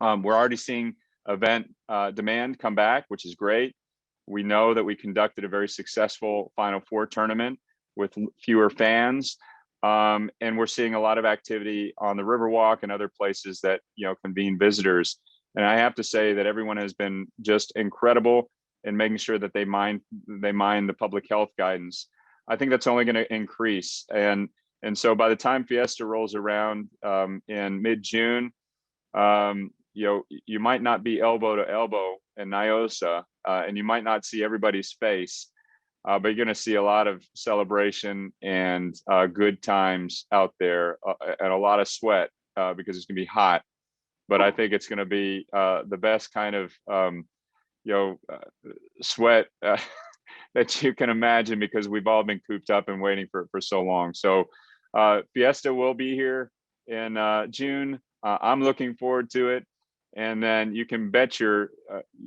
We're already seeing event demand come back, which is great. We know that we conducted a very successful Final Four tournament with fewer fans. And we're seeing a lot of activity on the Riverwalk and other places that, convene visitors. And I have to say that everyone has been just incredible in making sure that they mind the public health guidance. I think that's only going to increase. And so by the time Fiesta rolls around in mid-June, you might not be elbow to elbow in NIOSA, and you might not see everybody's face, but you're going to see a lot of celebration and good times out there, and a lot of sweat because it's going to be hot. But I think it's going to be the best kind of sweat that you can imagine, because we've all been cooped up and waiting for so long. So Fiesta will be here in June. I'm looking forward to it. And then you can bet your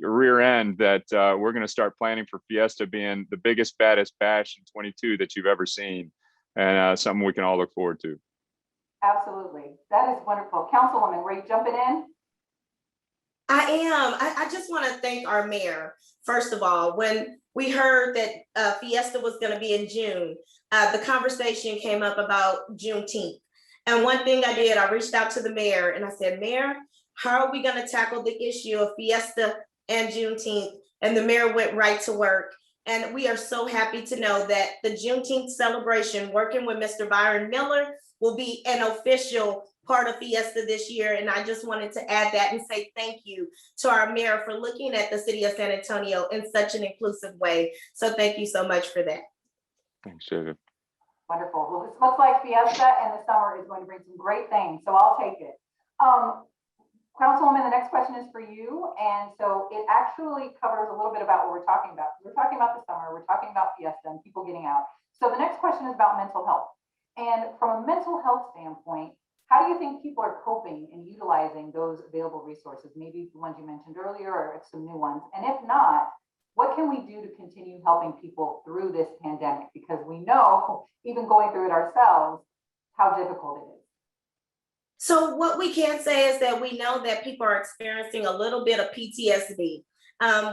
rear end that we're going to start planning for Fiesta being the biggest, baddest bash in 22 that you've ever seen, and something we can all look forward to. Absolutely. That is wonderful. Councilwoman, were you jumping in? I am. I just want to thank our mayor. First of all, when we heard that Fiesta was going to be in June, the conversation came up about Juneteenth. And one thing I did, I reached out to the mayor and I said, Mayor, how are we going to tackle the issue of Fiesta and Juneteenth? And the mayor went right to work. And we are so happy to know that the Juneteenth celebration, working with Mr. Byron Miller, will be an official part of Fiesta this year. And I just wanted to add that and say thank you to our mayor for looking at the city of San Antonio in such an inclusive way. So thank you so much for that. Thanks, Jada. Wonderful. Well, this looks like Fiesta and the summer is going to bring some great things, so I'll take it. Councilwoman, the next question is for you. And so it actually covers a little bit about what we're talking about. We're talking about the summer, we're talking about Fiesta and people getting out. So the next question is about mental health. And from a mental health standpoint, how do you think people are coping and utilizing those available resources? Maybe the ones you mentioned earlier or some new ones. And if not, what can we do to continue helping people through this pandemic? Because we know, even going through it ourselves, how difficult it is. So what we can say is that we know that people are experiencing a little bit of PTSD.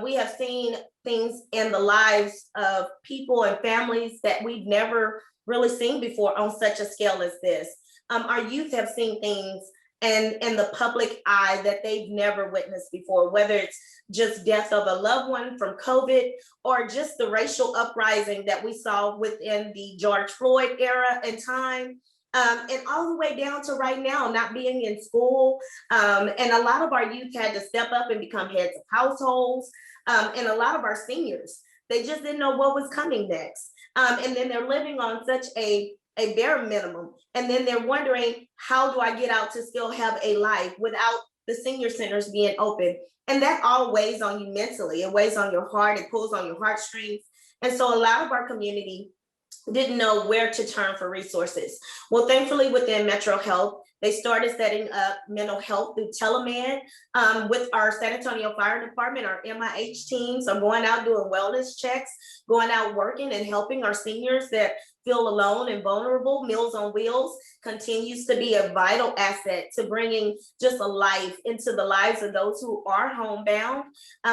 We have seen things in the lives of people and families that we've never really seen before on such a scale as this. Our youth have seen things in the public eye that they've never witnessed before, whether it's just death of a loved one from COVID or just the racial uprising that we saw within the George Floyd era and time. And all the way down to right now, not being in school. And a lot of our youth had to step up and become heads of households. And a lot of our seniors, they just didn't know what was coming next. And then they're living on such a bare minimum. And then they're wondering, how do I get out to still have a life without the senior centers being open? And that all weighs on you mentally. It weighs on your heart, it pulls on your heartstrings. And so a lot of our community didn't know where to turn for resources. Well, thankfully within Metro Health, they started setting up mental health through telemed with our San Antonio Fire Department. Our MIH teams are going out doing wellness checks, going out working and helping our seniors that feel alone and vulnerable. Meals on Wheels continues to be a vital asset to bringing just a life into the lives of those who are homebound.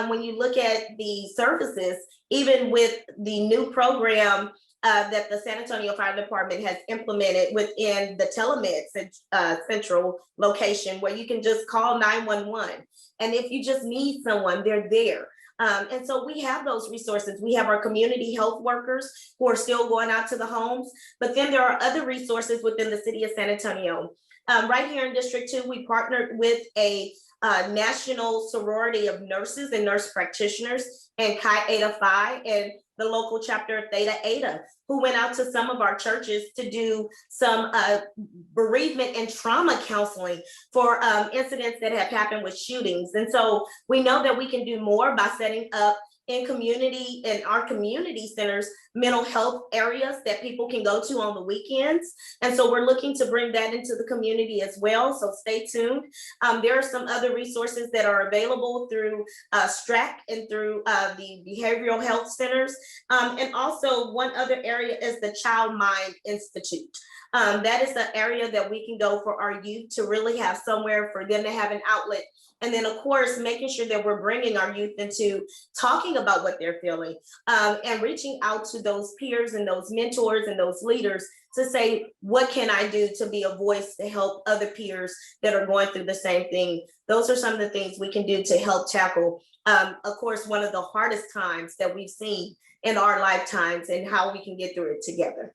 When you look at the services, even with the new program that the San Antonio Fire Department has implemented within the telemed central location, where you can just call 911. And if you just need someone, they're there. And so we have those resources. We have our community health workers who are still going out to the homes, but then there are other resources within the city of San Antonio. Right here in District 2, we partnered with a national sorority of nurses and nurse practitioners and Chi Eta Phi and the local chapter of Theta Eta, who went out to some of our churches to do some bereavement and trauma counseling for incidents that have happened with shootings. And so we know that we can do more by setting up in our community centers, mental health areas that people can go to on the weekends. And so we're looking to bring that into the community as well. So stay tuned. There are some other resources that are available through STRAC and through the behavioral health centers. And also one other area is the Child Mind Institute. That is the area that we can go for our youth to really have somewhere for them to have an outlet And then, of course, making sure that we're bringing our youth into talking about what they're feeling, and reaching out to those peers and those mentors and those leaders to say, what can I do to be a voice to help other peers that are going through the same thing? Those are some of the things we can do to help tackle, of course, one of the hardest times that we've seen in our lifetimes, and how we can get through it together.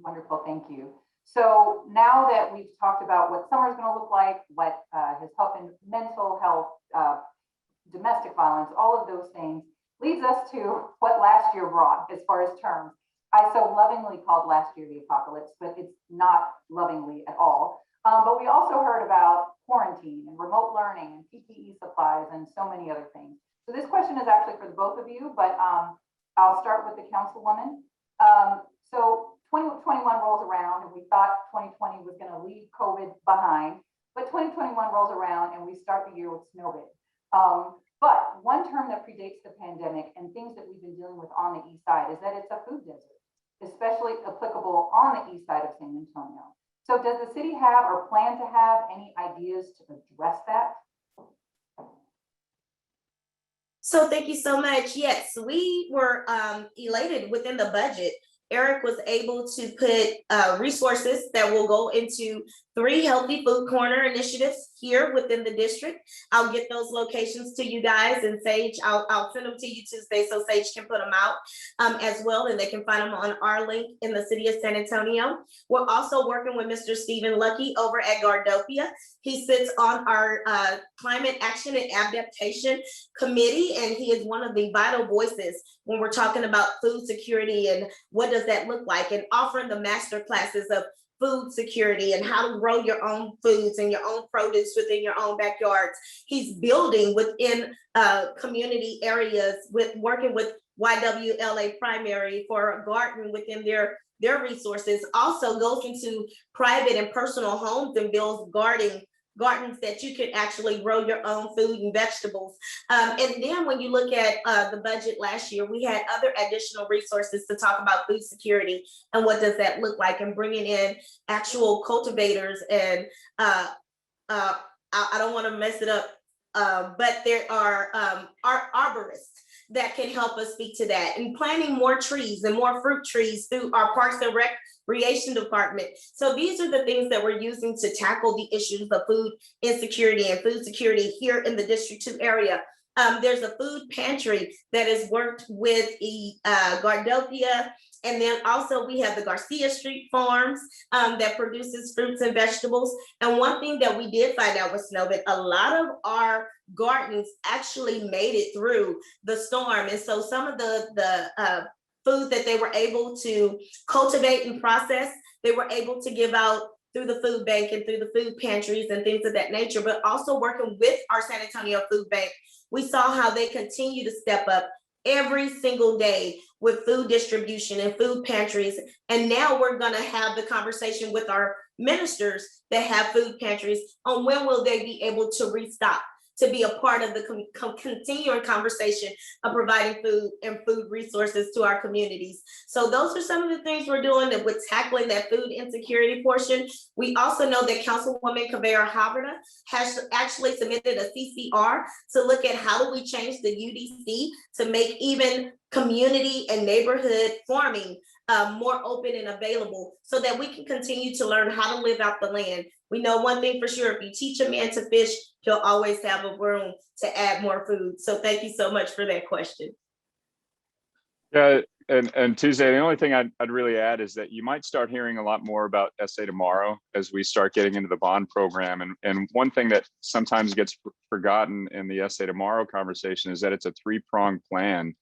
Wonderful, thank you. So now that we've talked about what summer is going to look like, what has helped in mental health, domestic violence, all of those things, leads us to what last year brought as far as terms. I so lovingly called last year the apocalypse, but it's not lovingly at all. But we also heard about quarantine and remote learning and PPE supplies and so many other things. So this question is actually for the both of you, but I'll start with the councilwoman. So 2021 rolls around and we thought 2020 was going to leave COVID behind, but 2021 rolls around and we start the year with snowbid. But one term that predates the pandemic and things that we've been dealing with on the east side is that it's a food desert, especially applicable on the east side of San Antonio. So does the city have or plan to have any ideas to address that? So thank you so much. Yes, we were elated within the budget. Eric was able to put resources that will go into 3 healthy food corner initiatives here within the district. I'll get those locations to you guys, and Sage, I'll send them to you Tuesday so Sage can put them out as well, and they can find them on our link in the city of San Antonio. We're also working with Mr. Stephen Lucky over at Gardopia. He sits on our Climate Action and Adaptation Committee, and he is one of the vital voices when we're talking about food security and what does that look like, and offering the master classes of food security and how to grow your own foods and your own produce within your own backyards. He's building within community areas, with working with YWLA Primary for a garden within their resources. Also goes into private and personal homes and builds gardens that you can actually grow your own food and vegetables. And then when you look at the budget last year, we had other additional resources to talk about food security and what does that look like, and bringing in actual cultivators and I don't want to mess it up, but there are arborists that can help us speak to that, and planting more trees and more fruit trees through our Parks and Recreation Department. So these are the things that we're using to tackle the issues of food insecurity and food security here in the District 2 area. There's a food pantry that has worked with Gardopia, and then also we have the Garcia Street Farms that produces fruits and vegetables. And one thing that we did find out with Snowbit, a lot of our gardens actually made it through the storm. And so some of the food that they were able to cultivate and process, they were able to give out through the food bank and through the food pantries and things of that nature. But also working with our San Antonio Food Bank, we saw how they continue to step up every single day with food distribution and food pantries. And now we're gonna have the conversation with our ministers that have food pantries on when will they be able to restock, to be a part of the continuing conversation of providing food and food resources to our communities. So those are some of the things we're doing that with tackling that food insecurity portion. We also know that Councilwoman Cabrera has actually submitted a CCR to look at how do we change the UDC to make even community and neighborhood farming more open and available, so that we can continue to learn how to live out the land. We know one thing for sure: if you teach a man to fish, he'll always have a room to add more food. So thank you so much for that question. Yeah, and Tuesday, the only thing I'd really add is that you might start hearing a lot more about SA Tomorrow as we start getting into the bond program. And one thing that sometimes gets forgotten in the SA Tomorrow conversation is that it's a 3-pronged plan,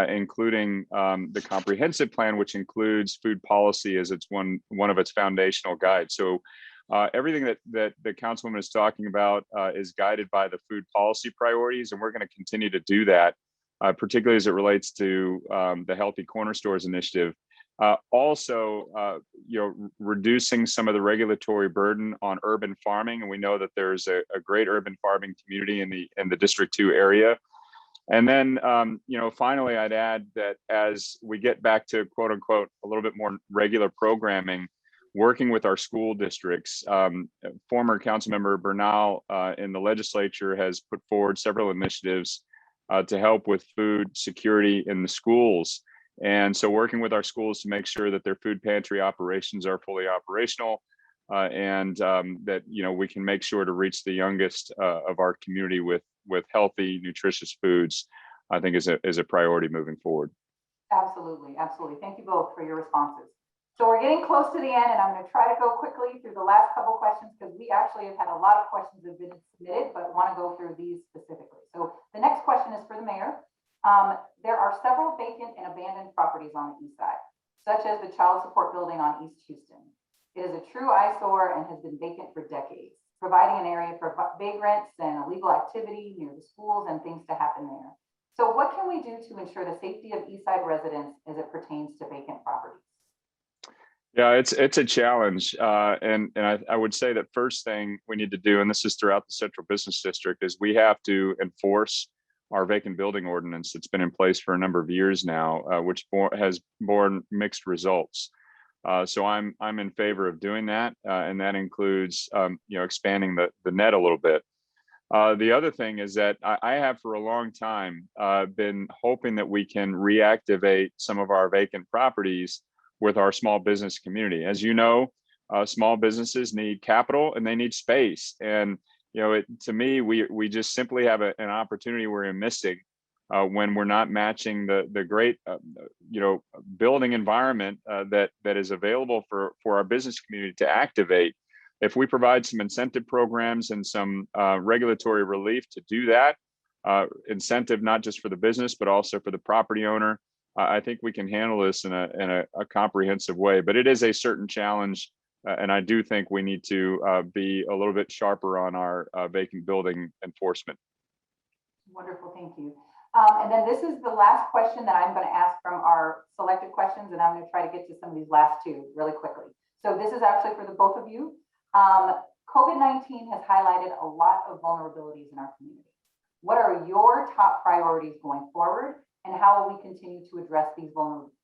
including the comprehensive plan, which includes food policy as its one of its foundational guides. So everything that the councilwoman is talking about is guided by the food policy priorities, and we're going to continue to do that, particularly as it relates to the Healthy Corner Stores initiative. Also, reducing some of the regulatory burden on urban farming, and we know that there's a great urban farming community in the District 2 area. And then, finally, I'd add that as we get back to quote unquote a little bit more regular programming, working with our school districts. Former Councilmember Bernal in the legislature has put forward several initiatives to help with food security in the schools. And so working with our schools to make sure that their food pantry operations are fully operational and that, you know, we can make sure to reach the youngest of our community with healthy, nutritious foods, I think is a priority moving forward. Absolutely, absolutely. Thank you both for your responses. So we're getting close to the end, and I'm going to try to go quickly through the last couple questions because we actually have had a lot of questions that have been submitted, but want to go through these specifically. So the next question is for the mayor. There are several vacant and abandoned properties on the east side, such as the child support building on East Houston. It is a true eyesore and has been vacant for decades, providing an area for vagrants and illegal activity near the schools and things to happen there. So what can we do to ensure the safety of Eastside residents as it pertains to vacant properties? Yeah, it's a challenge, and I would say that first thing we need to do, and this is throughout the Central Business District, is we have to enforce our vacant building ordinance that's been in place for a number of years now, which has borne mixed results. So I'm in favor of doing that, and that includes you know, expanding the net a little bit. The other thing is that I have for a long time been hoping that we can reactivate some of our vacant properties with our small business community. As you know, small businesses need capital and they need space. And you know, to me, we just simply have an opportunity we're missing when we're not matching the great you know, building environment that is available for our business community to activate. If we provide some incentive programs and some regulatory relief to do that, incentive not just for the business but also for the property owner, I think we can handle this in a comprehensive way. But it is a certain challenge, and I do think we need to be a little bit sharper on our vacant building enforcement. Wonderful, thank you. And then this is the last question that I'm going to ask from our selected questions, and I'm going to try to get to some of these last two really quickly. So this is actually for the both of you. COVID-19 has highlighted a lot of vulnerabilities in our community. What are your top priorities going forward, and how will we continue to address these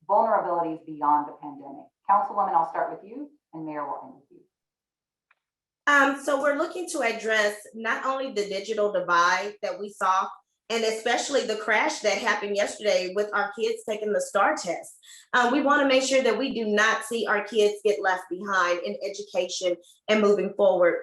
vulnerabilities beyond the pandemic? Councilwoman, I'll start with you, and Mayor will end with you. So we're looking to address not only the digital divide that we saw, and especially the crash that happened yesterday with our kids taking the STAR test. We want to make sure that we do not see our kids get left behind in education and moving forward.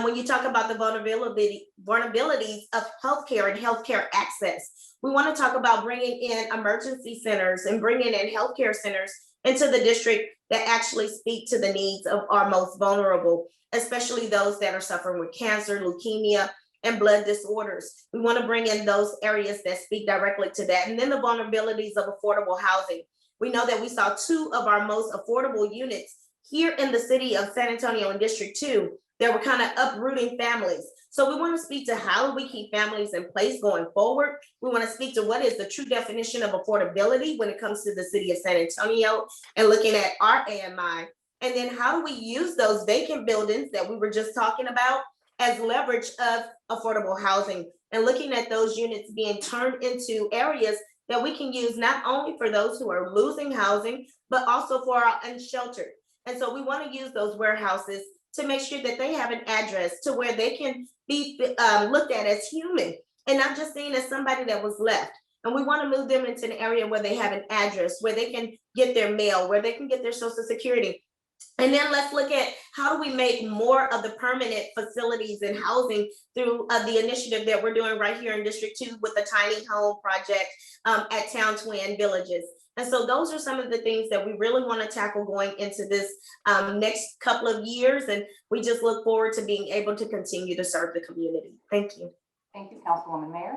When you talk about the vulnerabilities of healthcare and healthcare access, we want to talk about bringing in emergency centers and bringing in healthcare centers into the district that actually speak to the needs of our most vulnerable, especially those that are suffering with cancer, leukemia, and blood disorders. We want to bring in those areas that speak directly to that. And then the vulnerabilities of affordable housing. We know that we saw two of our most affordable units here in the city of San Antonio in District 2 that were kind of uprooting families. So we want to speak to how we keep families in place going forward. We want to speak to what is the true definition of affordability when it comes to the city of San Antonio and looking at our AMI. And then how do we use those vacant buildings that we were just talking about as leverage of affordable housing, and looking at those units being turned into areas that we can use not only for those who are losing housing, but also for our unsheltered. And so we want to use those warehouses to make sure that they have an address to where they can be looked at as human and not just seen as somebody that was left. And we want to move them into an area where they have an address, where they can get their mail, where they can get their Social Security. And then let's look at how do we make more of the permanent facilities and housing through the initiative that we're doing right here in District 2 with the tiny home project at Town Twin Villages. And so those are some of the things that we really want to tackle going into this next couple of years. And we just look forward to being able to continue to serve the community. Thank you. Thank you, Councilwoman. Mayor?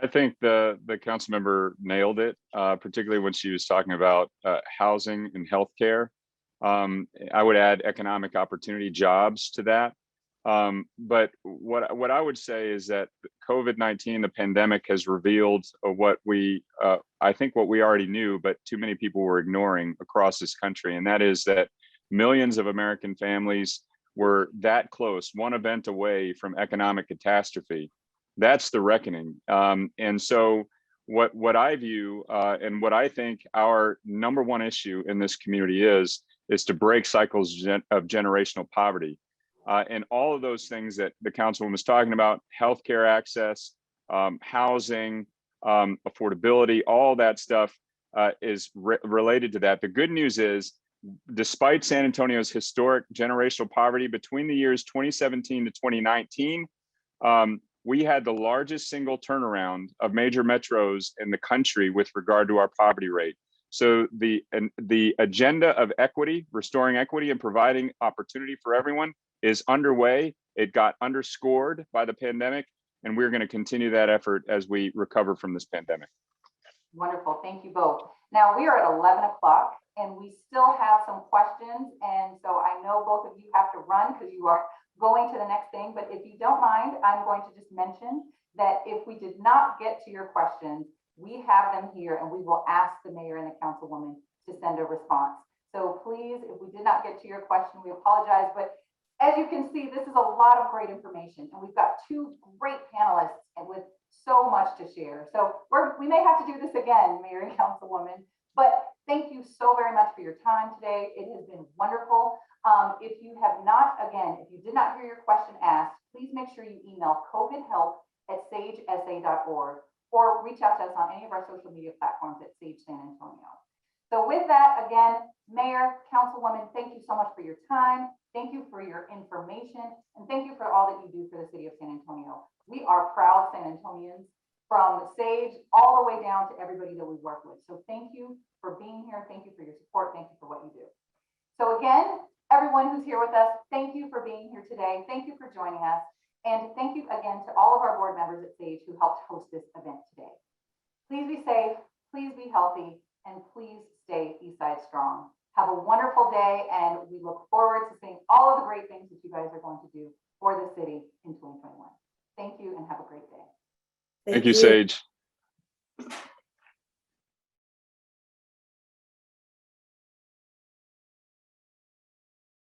I think the council member nailed it, particularly when she was talking about housing and healthcare. I would add economic opportunity, jobs to that. But what I would say is that COVID-19, the pandemic, has revealed what I think what we already knew, but too many people were ignoring across this country. And that is that millions of American families were that close, one event away from economic catastrophe. That's the reckoning. And so what I view and what I think our number one issue in this community is is to break cycles of generational poverty. And all of those things that the councilwoman was talking about, healthcare access, housing, affordability, all that stuff is related to that. The good news is, despite San Antonio's historic generational poverty between the years 2017 to 2019, we had the largest single turnaround of major metros in the country with regard to our poverty rate. So the agenda of equity, restoring equity and providing opportunity for everyone is underway. It got underscored by the pandemic, and we're going to continue that effort as we recover from this pandemic. Wonderful. Thank you both. Now we are at 11 o'clock and we still have some questions. And so I know both of you have to run because you are going to the next thing. But if you don't mind, I'm going to just mention that if we did not get to your questions, we have them here and we will ask the mayor and the councilwoman to send a response. So please, if we did not get to your question, we apologize. But as you can see, this is a lot of great information and we've got two great panelists and with so much to share. So we may have to do this again, Mayor and Councilwoman, but thank you so very much for your time today. It has been wonderful. If you have not, again, if you did not hear your question asked, please make sure you email covidhelp@sagesa.org or reach out to us on any of our social media platforms at Sage San Antonio. So with that, again, Mayor, Councilwoman, thank you so much for your time. Thank you for your information, and thank you for all that you do for the city of San Antonio. We are proud San Antonians, from Sage all the way down to everybody that we work with. So thank you for being here. Thank you for your support. Thank you for what you do. So again, everyone who's here with us, thank you for being here today. Thank you for joining us. And thank you again to all of our board members at Sage who helped host this event today. Please be safe, please be healthy, and please stay Eastside strong. Have a wonderful day, and we look forward to seeing all of the great things that you guys are going to do for the city in 2021. Thank you and have a great day. Thank you, Sage.